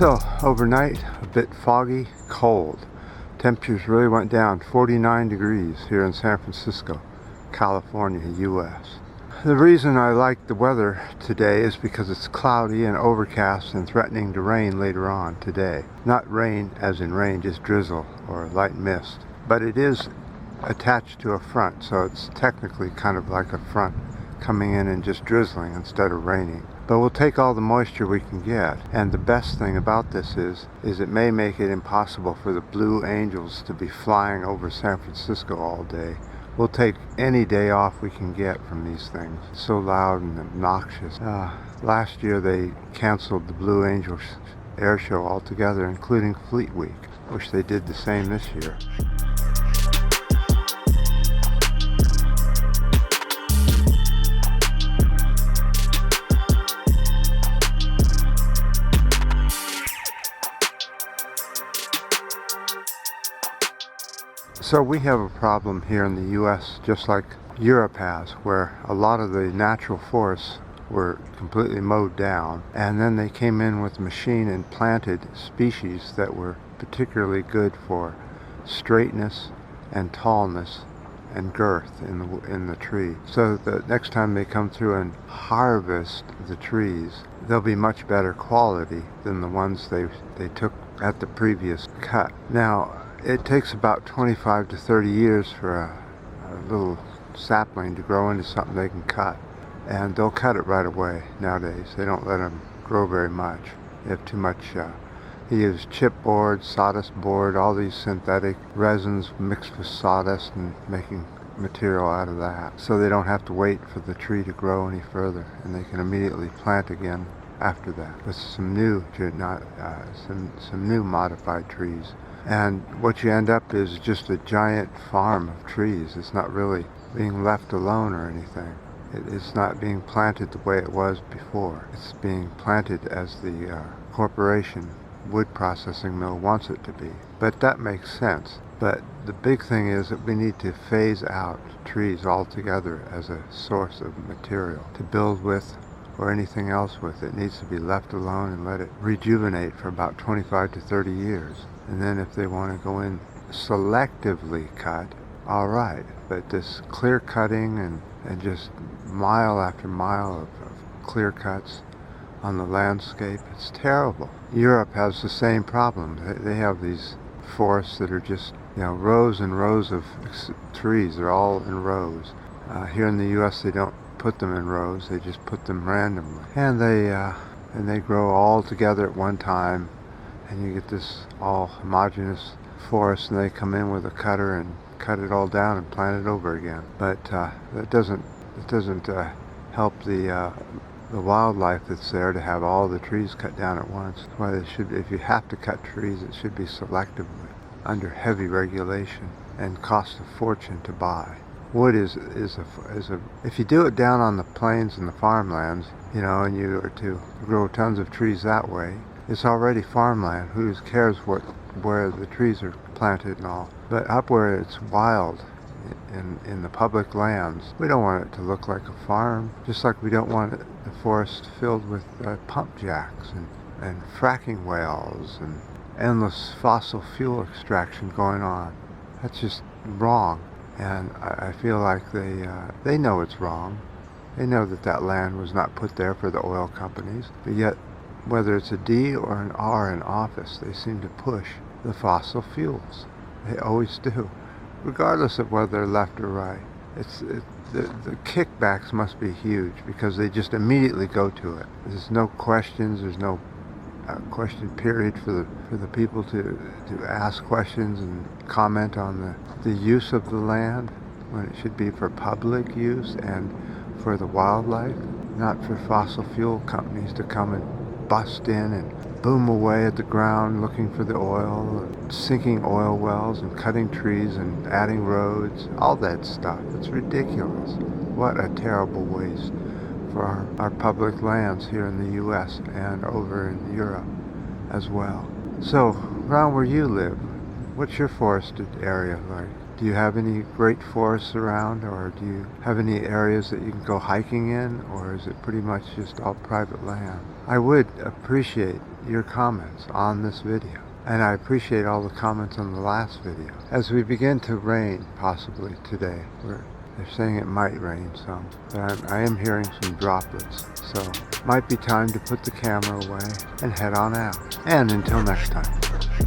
So overnight, a bit foggy, cold. Temperatures really went down, 49 degrees here in San Francisco, California, US. The reason I like the weather today is because it's cloudy and overcast and threatening to rain later on today. Not rain as in rain, just drizzle or light mist. But it is attached to a front, so it's technically kind of like a front coming in and just drizzling instead of raining. But we'll take all the moisture we can get. And the best thing about this is it may make it impossible for the Blue Angels to be flying over San Francisco all day. We'll take any day off we can get from these things. It's so loud and obnoxious. Last year they canceled the Blue Angels air show altogether, including Fleet Week. Wish they did the same this year. So we have a problem here in the US, just like Europe has, where a lot of the natural forests were completely mowed down, and then they came in with a machine and planted species that were particularly good for straightness and tallness and girth in the tree. So the next time they come through and harvest the trees, they'll be much better quality than the ones they took at the previous cut. Now, it takes about 25 to 30 years for a little sapling to grow into something they can cut. And they'll cut it right away nowadays. They don't let them grow very much. They have too much. They use chipboard, sawdust board, all these synthetic resins mixed with sawdust and making material out of that. So they don't have to wait for the tree to grow any further, and they can immediately plant again after that with some new modified trees. And what you end up is just a giant farm of trees. It's not really being left alone or anything. It's not being planted the way it was before. It's being planted as the corporation wood processing mill wants it to be. But that makes sense. But the big thing is that we need to phase out trees altogether as a source of material to build with or anything else with. It needs to be left alone and let it rejuvenate for about 25 to 30 years. And then if they want to go in selectively cut, all right. But this clear cutting and just mile after mile of clear cuts on the landscape, it's terrible. Europe has the same problem. They have these forests that are just, rows and rows of trees. They're all in rows. Here in the US, they don't put them in rows. They just put them randomly. And they grow all together at one time. And you get this all homogeneous forest, and they come in with a cutter and cut it all down and plant it over again. But that doesn't help the wildlife that's there to have all the trees cut down at once. That's why they should, if you have to cut trees, it should be selectively under heavy regulation and cost a fortune to buy. Wood is a if you do it down on the plains and the farmlands, and you are to grow tons of trees that way, it's already farmland. Who cares where the trees are planted and all? But up where it's wild, in the public lands, we don't want it to look like a farm. Just like we don't want the forest filled with pump jacks and fracking wells and endless fossil fuel extraction going on. That's just wrong. And I feel like they know it's wrong. They know that land was not put there for the oil companies, but yet whether it's a D or an R in office, they seem to push the fossil fuels. They always do, regardless of whether they're left or right. The kickbacks must be huge because they just immediately go to it. There's no questions. There's no question period for the people to ask questions and comment on the use of the land when it should be for public use and for the wildlife, not for fossil fuel companies to come and bust in and boom away at the ground looking for the oil, and sinking oil wells and cutting trees and adding roads, all that stuff. It's ridiculous. What a terrible waste for our public lands here in the US and over in Europe as well. So, around where you live, What's your forested area like? Do you have any great forests around, or do you have any areas that you can go hiking in, or is it pretty much just all private land? I would appreciate your comments on this video, and I appreciate all the comments on the last video. As we begin to rain, possibly today, they're saying it might rain some, but I am hearing some droplets, so might be time to put the camera away and head on out. And until next time.